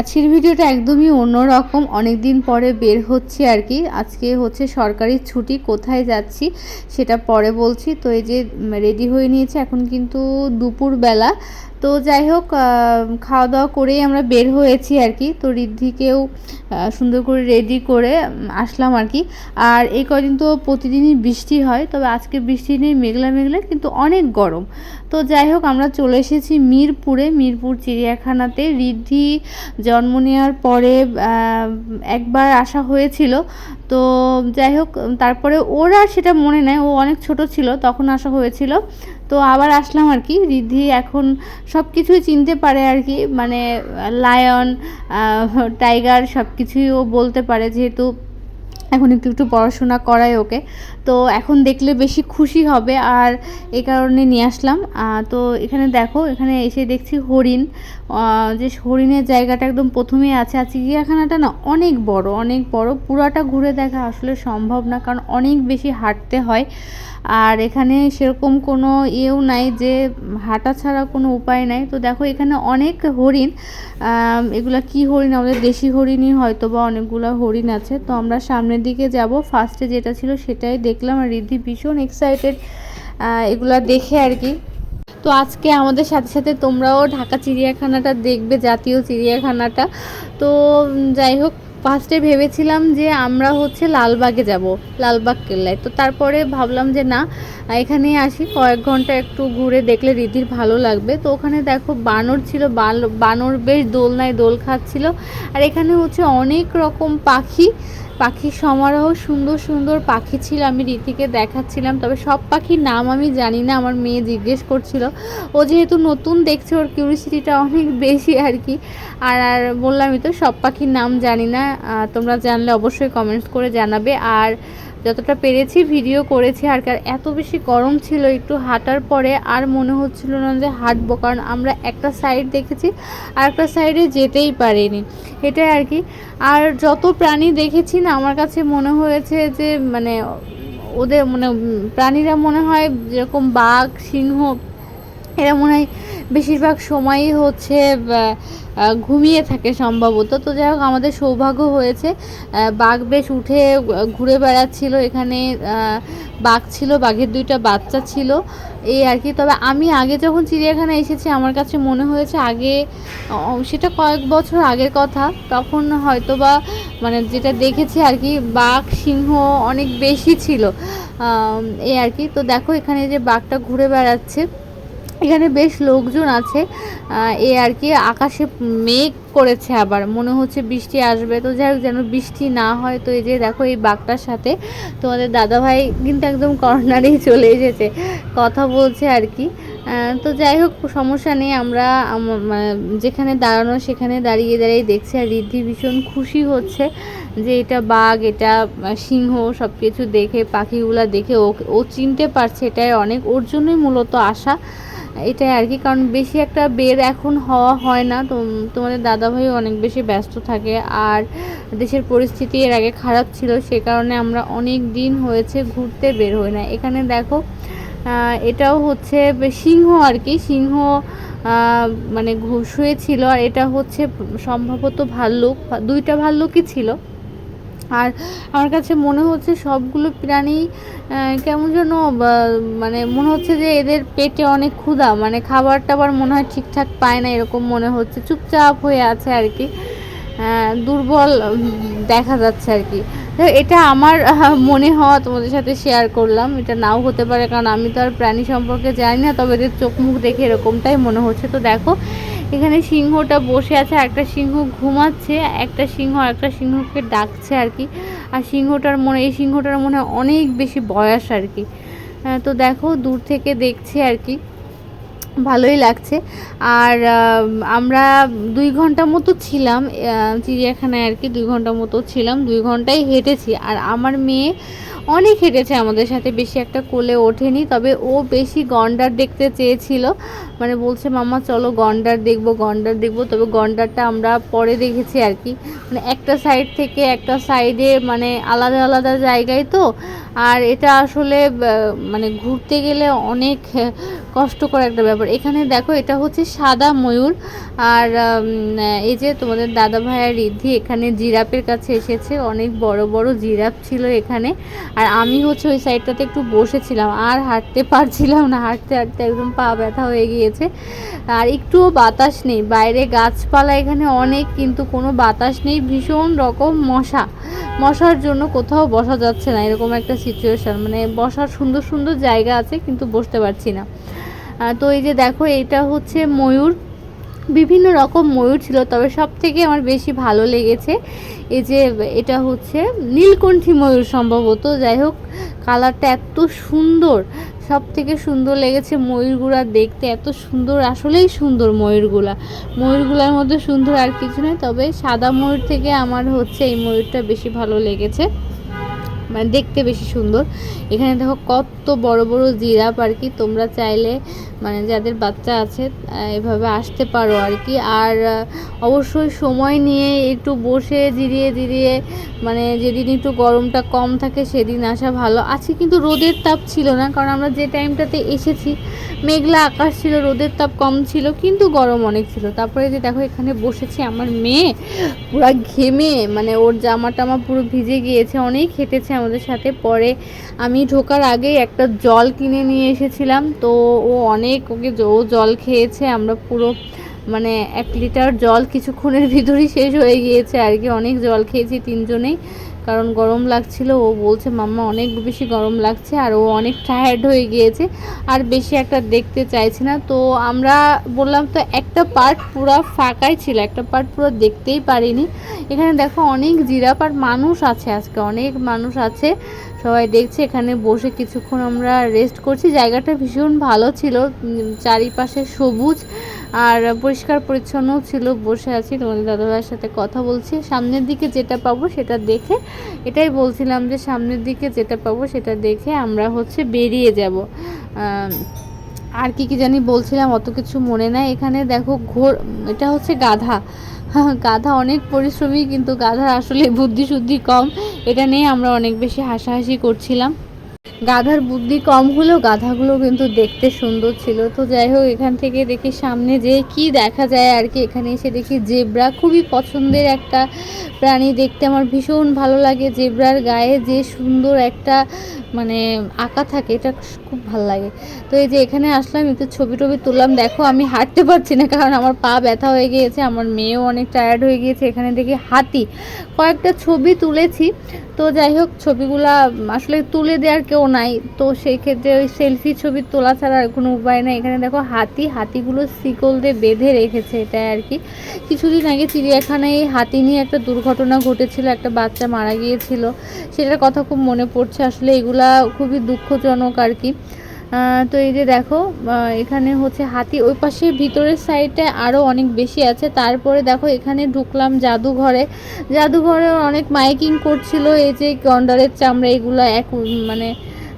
আজকের ভিডিওটা একদমই অন্যরকম। অনেক দিন পরে বের হচ্ছি আর কি। আজকে হচ্ছে সরকারি ছুটি, কোথায় যাচ্ছি সেটা পরে বলছি। তো এই যে রেডি হয়ে নিয়েছি, এখন কিন্তু দুপুরবেলা। তো যাই হোক, খাওয়া দাওয়া করেই আমরা বের হয়েছি আর কি। তো ঋদ্ধিকেও সুন্দর করে রেডি করে আসলাম আর কি। আর এই কদিন তো প্রতিদিনই বৃষ্টি হয়, তবে আজকে বৃষ্টি নেই, মেঘলা মেঘলা, কিন্তু অনেক গরম। তো যাই হোক, আমরা চলে এসেছি মিরপুরে, মিরপুর চিড়িয়াখানাতে। ঋদ্ধি জন্ম নেওয়ার পরে একবার আসা হয়েছিল। তো যাই হোক, তারপরে ওর আর সেটা মনে নেই, ও অনেক ছোট ছিল তখন আসা হয়েছিল। তো আবার আসলাম আর কি। ঋদ্ধি এখন সব কিছুই চিনতে পারে আর কি, মানে লায়ন, টাইগার সব কিছুই ও বলতে পারে, যেহেতু এখন একটু একটু পড়াশোনা করায় ওকে। তো এখন দেখলে বেশি খুশি হবে, আর এই কারণে নিয়ে আসলাম। তো এখানে দেখো, এখানে এসে দেখছি হরিণ। যে হরিণের জায়গাটা একদম প্রথমেই আছে। আর চিড়িয়াখানাটা না অনেক বড়, অনেক বড়। পুরাটা ঘুরে দেখা আসলে সম্ভব না, কারণ অনেক বেশি হাঁটতে হয়। আর এখানে সেরকম কোনো ইয়েও নাই যে হাঁটা ছাড়া কোনো উপায় নাই। তো দেখো, এখানে অনেক হরিণ। এগুলা কি হরিণ, আমাদের দেশি হরিণই হয়তো, বা অনেকগুলো হরিণ আছে। তো আমরা সামনের দিকে যাব, ফার্স্টে যেটা ছিল সেটাই দেখলাম। আর ঋদ্ধি ভীষণ এক্সাইটেড এগুলা দেখে আর কি। তো আজকে আমাদের সাথে সাথে তোমরাও ঢাকা চিড়িয়াখানাটা দেখবে, জাতীয় চিড়িয়াখানাটা। তো যাই হোক, ফার্স্টে ভেবেছিলাম যে আমরা হচ্ছে লালবাগে যাব, লালবাগ কেল্লায়। তো তারপরে ভাবলাম যে না, এখানেই আসি, কয়েক ঘন্টা একটু ঘুরে দেখলে ঋদ্ধির ভালো লাগবে। তো ওখানে দেখো বানর ছিল, বানর বেশ দোলনায় দোল খাচ্ছিল। আর এখানে হচ্ছে অনেক রকম পাখির সমারোহ, সুন্দর সুন্দর পাখি ছিল। আমি রীতিকে দেখাচ্ছিলাম, তবে সব পাখির নাম আমি জানি না, আমার মেয়ে জিজ্ঞেস করছিল। ও যেহেতু নতুন দেখছে, ওর কিউরিসিটিটা অনেক বেশি আর কি। আর বললামই তো, সব পাখির নাম জানি না। তোমরা জানলে অবশ্যই কমেন্টস করে জানাবে। আর যতটা পেরেছি ভিডিও করেছি। আর এত বেশি গরম ছিল, একটু হাঁটার পরে আর মনে হচ্ছিল না যে হাঁটবো, কারণ আমরা একটা সাইড দেখেছি আর একটা সাইডে যেতেই পারিনি, এটাই আর কি। আর যত প্রাণী দেখেছি না, আমার কাছে মনে হয়েছে যে মানে ওদের মানে প্রাণীরা মনে হয় যেরকম বাঘ, সিংহ, এরা মনে হয় বেশিরভাগ সময়ই হচ্ছে ঘুমিয়ে থাকে সম্ভবত। তো যাই হোক, আমাদের সৌভাগ্য হয়েছে, বাঘ বেশ উঠে ঘুরে বেড়াচ্ছিল এখানে। বাঘ ছিল, বাঘের দুইটা বাচ্চা ছিল, এই আর কি। তবে আমি আগে যখন চিড়িয়াখানায় এসেছি, আমার কাছে মনে হয়েছে আগে, সেটা কয়েক বছর আগের কথা, তখন হয়তো বা মানে যেটা দেখেছি আর কি, বাঘ সিংহ অনেক বেশি ছিল, এই আর কি। তো দেখো, এখানে যে বাঘটা ঘুরে বেড়াচ্ছে, এখানে বেশ লোকজন আছে, এই আর কি। আকাশে মেঘ করেছে, আবার মনে হচ্ছে বৃষ্টি আসবে। তো যাই হোক, যেন বৃষ্টি না হয়। তো এই যে দেখো, এই বাঘটার সাথে তোমাদের দাদাভাই কিন্তু একদম কর্নারেই চলে এসেছে, কথা বলছে আর কি। তো যাই হোক, সমস্যা নেই। আমরা যেখানে দাঁড়ানো সেখানে দাঁড়িয়ে দাঁড়িয়ে দেখছি। আর ঋদ্ধি ভীষণ খুশি হচ্ছে যে এটা বাঘ, এটা সিংহ, সব কিছু দেখে, পাখিগুলা দেখে ও চিনতে পারছে। এটাই অনেক, ওর জন্যই মূলত আসা, এটাই আর কি। কারণ বেশি একটা বের এখন হওয়া হয় না, তো তোমাদের দাদাভাই অনেক বেশি ব্যস্ত থাকে। আর দেশের পরিস্থিতি এর আগে খারাপ ছিল, সে কারণে আমরা অনেক দিন হয়েছে ঘুরতে বের হই না। এখানে দেখো, এটাও হচ্ছে সিংহ আর কি, সিংহ মানে শুয়েছিল। আর এটা হচ্ছে সম্ভবত ভাল্লুক, দুইটা ভাল্লুকই ছিল। আর আমার কাছে মনে হচ্ছে সবগুলো প্রাণী কেমন যেন, মানে মনে হচ্ছে যে এদের পেটে অনেক ক্ষুধা, মানে খাবার টাবার মনে হয় ঠিকঠাক পায় না, এরকম মনে হচ্ছে, চুপচাপ হয়ে আছে আর কি, দুর্বল দেখা যাচ্ছে আর কি। এটা আমার মনে হওয়া তোমাদের সাথে শেয়ার করলাম, এটা নাও হতে পারে, কারণ আমি তো আর প্রাণী সম্পর্কে জানি না, তবে এদের চোখ মুখ দেখে এরকমটাই মনে হচ্ছে। তো দেখো, এখানে সিংহটা বসে আছে, একটা সিংহ ঘুমাচ্ছে, একটা সিংহকে ডাকছে আর কি। আর এই সিংহটার মনে অনেক বেশি বয়স আর কি। তো দেখো, দূর থেকে দেখছি আর কি, ভালোই লাগছে। আর আমরা 2 ঘন্টা মতো ছিলাম চিড়িয়াখানায় আর কি, 2 ঘন্টা মতো ছিলাম, 2 ঘন্টাই হেঁটেছি। আর আমার মেয়ে অনেক হেঁটেছে আমাদের সাথে, বেশি একটা কোলে ওঠেনি, তবে ও বেশি গন্ডার দেখতে চেয়েছিল, মানে বলছে মাম্মা চলো গন্ডার দেখবো, গন্ডার দেখবো। তবে গন্ডারটা আমরা পরে দেখেছি আর কি, মানে একটা সাইড থেকে একটা সাইডে, মানে আলাদা আলাদা জায়গায়। তো আর এটা আসলে মানে ঘুরতে গেলে অনেক কষ্টকর একটা ব্যাপার। এখানে দেখো এটা হচ্ছে সাদা ময়ূর। আর এই যে তোমাদের দাদা ভাইয়ের রিদ্ধি এখানে জিরাফের কাছে এসেছে, অনেক বড় বড় জিরাফ ছিল এখানে। আর আমি হচ্ছে ওই সাইডটাতে একটু বসেছিলাম, আর হাঁটতে পারছিলাম না, হাঁটতে হাঁটতে একদম পা ব্যথা হয়ে গিয়েছে। আর একটুও বাতাস নেই, বাইরে গাছপালা এখানে অনেক, কিন্তু কোনো বাতাস নেই, ভীষণ রকম মশার জন্য কোথাও বসা যাচ্ছে না, এরকম একটা সিচুয়েশান। মানে বসার সুন্দর সুন্দর জায়গা আছে কিন্তু বসতে পারছি না। তো এই যে দেখো এটা হচ্ছে ময়ূর, বিভিন্ন রকম ময়ূর ছিল, তবে সব থেকে আমার বেশি ভালো লেগেছে এই যে এটা হচ্ছে নীলকণ্ঠী ময়ূর সম্ভবত। যাই হোক, কালারটা এত সুন্দর, সব থেকে সুন্দর লেগেছে ময়ূরগুলা দেখতে, এত সুন্দর, আসলেই সুন্দর ময়ূরগুলার মধ্যে সুন্দর আর কিছু নয়। তবে সাদা ময়ূর থেকে আমার হচ্ছে এই ময়ূরটা বেশি ভালো লেগেছে, মানে দেখতে বেশি সুন্দর। এখানে দেখো কত বড় বড় জিরাফ আর কি, তোমরা চাইলে মানে যাদের বাচ্চা আছে এভাবে আসতে পারো আর কি। আর অবশ্যই সময় নিয়ে একটু বসে জিরিয়ে মানে যেদিন একটু গরমটা কম থাকে সেদিন আসা ভালো। আজকে কিন্তু রোদের তাপ ছিল না, কারণ আমরা যে টাইমটাতে এসেছি মেঘলা আকাশ ছিল, রোদের তাপ কম ছিল কিন্তু গরম অনেক ছিল। তারপরে যে দেখো এখানে বসেছি, আমার মেয়ে পুরো ঘেমে মানে ওর জামা টামা পুরো ভিজে গিয়েছে, অনেক হেঁটেছে আমাদের সাথে। পরে আমি ঢোকার আগেই একটা জল কিনে নিয়ে এসেছিলাম, তো ও জল খেয়েছে। আমরা পুরো মানে 1 লিটার জল কিছুক্ষণের ভিতরেই শেষ হয়ে গিয়েছে আর কি, অনেক জল খেয়েছি তিনজনেই, কারণ গরম লাগছিল। ও বলছে মাম্মা অনেক বেশি গরম লাগছে, আর ও অনেক টায়ার্ড হয়ে গিয়েছে, আর বেশি একটা দেখতে চাইছে না। তো আমরা বললাম, তো একটা পার্ট পুরো ফাঁকাই ছিল, একটা পার্ট পুরো দেখতেই পারিনি। এখানে দেখো অনেক জিরাফ আর মানুষ আছে, আজকে অনেক মানুষ আছে, সবাই দেখছে। এখানে বসে কিছুক্ষণ আমরা রেস্ট করছি, জায়গাটা ভীষণ ভালো ছিল, চারিপাশে সবুজ আর পরিষ্কার পরিচ্ছন্ন ছিল। বসে আছি, তোমাদের দাদাভাইয়ের সাথে কথা বলছি, সামনের দিকে যেটা পাবো সেটা দেখে, এটাই বলছিলাম যে সামনের দিকে যেটা পাবো সেটা দেখে আমরা হচ্ছে বেরিয়ে যাব। আর কি জানি বলছিলাম, অত কিছু মনে নাই। এখানে দেখো এটা হচ্ছে গাধা। গাধা অনেক পরিশ্রমী, কিন্তু গাধার আসলে বুদ্ধি শুদ্ধি কম, এটা নিয়ে আমরা অনেক বেশি হাসাহাসি করছিলাম। গাধার বুদ্ধি কম হলেও গাধাগুলো কিন্তু দেখতে সুন্দর ছিল। তো যাই হোক, এখান থেকে দেখি সামনে যে কি দেখা যায় আর কি। এখানে এসে দেখি জেব্রা, খুবই পছন্দের একটা প্রাণী, দেখতে আমার ভীষণ ভালো লাগে। জেব্রার গায়ে যে সুন্দর একটা মানে আঁকা থাকে, এটা খুব ভালো লাগে। তো এই যে এখানে আসলাম, একটু ছবি টবি তুললাম। দেখো আমি হাঁটতে পারছি না, কারণ আমার পা ব্যথা হয়ে গিয়েছে, আমার মেয়েও অনেক টায়ার্ড হয়ে গিয়েছে। এখানে দেখি হাতি, কয়েকটা ছবি তুলেছি। তো যাই হোক, ছবিগুলা আসলে তুলে দেওয়ার কেউ নাই, তো সেই ক্ষেত্রে ওই সেলফি ছবি তোলা ছাড়া আর কোনো উপায় নেই। এখানে দেখো হাতিগুলো শিকল দিয়ে বেঁধে রেখেছে, এটাই আর কি। কিছুদিন আগে চিড়িয়াখানায় এই হাতি নিয়ে একটা দুর্ঘটনা ঘটেছিল, একটা বাচ্চা মারা গিয়েছিল, সেটার কথা খুব মনে পড়ছে। আসলে এগুলা খুবই দুঃখজনক আর কি। তো এই যে দেখো এখানে হচ্ছে হাতি, ওই পাশে ভিতরের সাইডে আরও অনেক বেশি আছে। তারপরে দেখো এখানে ঢুকলাম জাদুঘরে অনেক মাইকিং করছিল, এই যে গন্ডারের চামড়া এগুলো মানে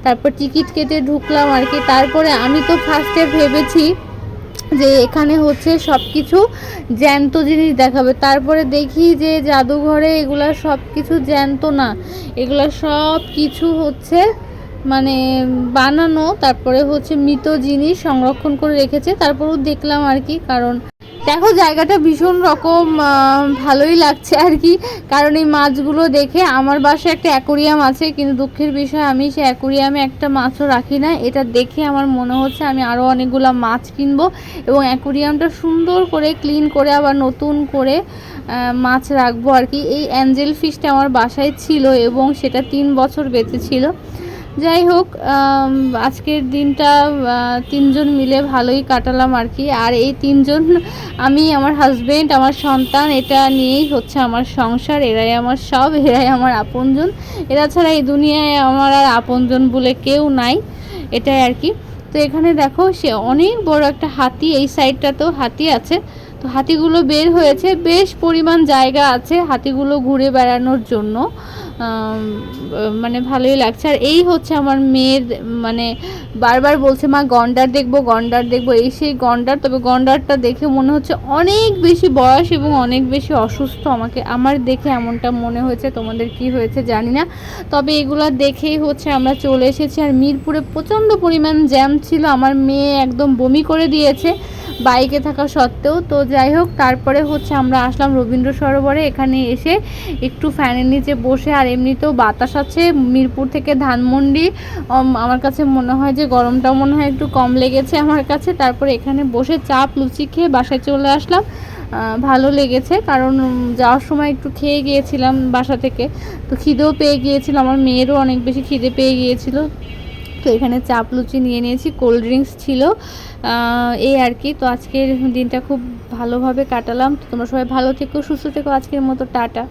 তারপর টিকিট কেটে ঢুকলাম আর কি। তারপরে আমি তো ফার্স্টে ভেবেছি যে এখানে হচ্ছে সব কিছু জ্যান্ত জিনিস দেখাবে, তারপরে দেখি যে জাদুঘরে এগুলা সব কিছু জ্যান্ত না, এগুলা সব কিছু হচ্ছে মানে বানানো, তারপরে হচ্ছে মৃত জিনিস সংরক্ষণ করে রেখেছে। তারপরেও দেখলাম আর কি, কারণ দেখো জায়গাটা ভীষণ রকম ভালোই লাগছে আর কি। কারণ এই মাছগুলো দেখে, আমার বাসায় একটা অ্যাকোরিয়াম আছে, কিন্তু দুঃখের বিষয় আমি সেই অ্যাকোরিয়ামে একটা মাছও রাখি না। এটা দেখে আমার মনে হচ্ছে আমি আরও অনেকগুলো মাছ কিনবো, এবং অ্যাকোরিয়ামটা সুন্দর করে ক্লিন করে আবার নতুন করে মাছ রাখবো আর কি। এই অ্যাঞ্জেল ফিশটা আমার বাসায় ছিল, এবং সেটা 3 বছর বেঁচে ছিল। যাই হোক, আজকের দিনটা 3 জন মিলে ভালোই কাটালাম আর কি। আর এই 3 জন, আমি, আমার হাজবেন্ড, আমার সন্তান, এটা নিয়েই হচ্ছে আমার সংসার। এরাই আমার সব, এরাই আমার আপনজন, এরা ছাড়া এই দুনিয়ায় আমার আর আপনজন বলে কেউ নাই, এটাই আর কি। তো এখানে দেখো সে অনেক বড় একটা হাতি, এই সাইডটাতেও হাতি আছে। তো হাতিগুলো বের হয়েছে, বেশ পরিমাণ জায়গা আছে হাতিগুলো ঘুরে বেড়ানোর জন্য। মানে ভালোই লাগছে। আর এই হচ্ছে আমার মেয়ের, মানে বারবার বলছে মা গন্ডার দেখবো গন্ডার দেখবো, এই সেই গন্ডার। তবে গন্ডারটা দেখে মনে হচ্ছে অনেক বেশি বয়স এবং অনেক বেশি অসুস্থ, আমার দেখে এমনটা মনে হয়েছে, তোমাদের কি হয়েছে জানি না। তবে এগুলো দেখেই হচ্ছে আমরা চলে এসেছি। আর মিরপুরে প্রচণ্ড পরিমাণ জ্যাম ছিল, আমার মেয়ে একদম বমি করে দিয়েছে বাইকে থাকা সত্ত্বেও। তো যাই হোক, তারপরে হচ্ছে আমরা আসলাম রবীন্দ্র সরোবরে। এখানে এসে একটু ফ্যানের নিচে বসে, আর এমনিতেও বাতাস আছে মিরপুর থেকে ধানমন্ডি, আমার কাছে মনে হয় যে গরমটাও মনে হয় একটু কম লেগেছে আমার কাছে। তারপরে এখানে বসে চাপ লুচি খেয়ে বাসায় চলে আসলাম। ভালো লেগেছে, কারণ যাওয়ার সময় একটু খেয়ে গিয়েছিলাম বাসা থেকে, তো খিদেও পেয়ে গিয়েছিল, আমার মেয়েরও অনেক বেশি খিদে পেয়ে গিয়েছিল। তো এখানে চাপ লুচি নিয়ে নিয়েছি, কোল্ড ড্রিঙ্কস ছিল, এই আর কি। তো আজকের দিনটা খুব ভালোভাবে কাটালাম। তো তোমরা সবাই ভালো থেকো, সুস্থ থেকো। আজকের মতো টাটা।